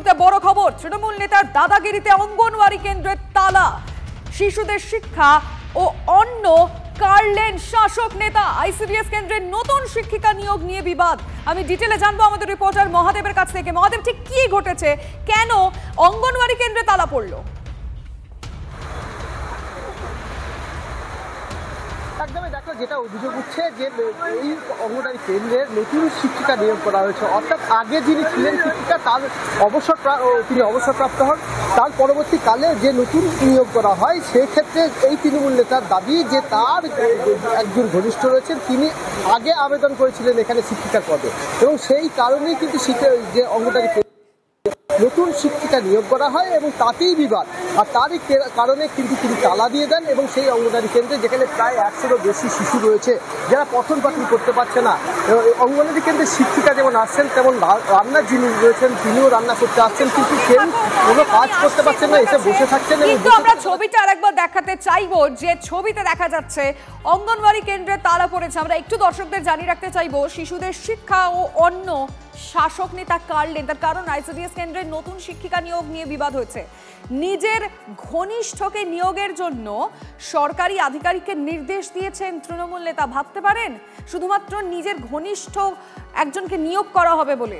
মুহূর্তে বড় খবর, তৃণমূল নেতার দাদাগিরিতে অঙ্গনওয়াড়ি কেন্দ্রের তালা, শিশুদের শিক্ষা ও অন্ন কাড়লেন শাসক নেতা। আইসিডিএস কেন্দ্রের নতুন শিক্ষিকা নিয়োগ নিয়ে বিবাদ। আমি ডিটেলে জানবো আমাদের রিপোর্টার মহাদেবের কাছ থেকে। মহাদেব, ঠিক কি ঘটেছে, কেন অঙ্গনওয়াড়ি কেন্দ্রে তালা পড়লো? একদমই দেখো, যেটা অভিযোগ উঠছে যে এই অঙ্গনওয়াড়ি কেন্দ্রের নতুন শিক্ষিকা নিয়োগ করা হয়েছে, অর্থাৎ আগে যিনি ছিলেন শিক্ষিকা তার তিনি অবসরপ্রাপ্ত হন। তার পরবর্তীকালে যে নতুন নিয়োগ করা হয় সেক্ষেত্রে এই তৃণমূল নেতার দাবি যে তার একজন ঘনিষ্ঠ রয়েছেন, তিনি আগে আবেদন করেছিলেন এখানে শিক্ষিকার পদে, এবং সেই কারণেই কিন্তু যে অঙ্গনওয়াড়ি নতুন শিক্ষিকা নিয়োগ করা হয় এবং তাতেই বিবাদ। আর তারই কারণে কিন্তু তিনি তালা দিয়ে দেন এবং সেই অঙ্গনওয়াড়ি কেন্দ্রে, যেখানে প্রায় 100-এরও বেশি শিশু রয়েছে যারা পঠন পাঠন করতে পারছে না, অঙ্গনওয়াড়ি কেন্দ্রে শিক্ষিকা যেমন আসছেন তেমন রান্নার যিনি রয়েছেন তিনিও রান্না করতে আসছেন, কিন্তু কেউ কোনো কাজ করতে পারছেন না, এসে বসে থাকছেন। কিন্তু আমরা ছবিটা আরেকবার দেখাতে চাইবো, যে ছবিতে দেখা যাচ্ছে অঙ্গনওয়াড়ি কেন্দ্রে তালা পড়েছে। আমরা একটু দর্শকদের জানিয়ে রাখতে চাইবো, শিশুদের শিক্ষা ও অন্ন শাসক নেতা কাড়লেন। তার কারণ আইসিডিএস কেন্দ্রের নতুন শিক্ষিকা নিয়োগ নিয়ে বিবাদ হয়েছে। নিজের ঘনিষ্ঠকে নিয়োগের জন্য সরকারি আধিকারিককে নির্দেশ দিয়েছেন তৃণমূল নেতা। ভাবতে পারেন, শুধুমাত্র নিজের ঘনিষ্ঠ একজনকে নিয়োগ করা হবে বলে।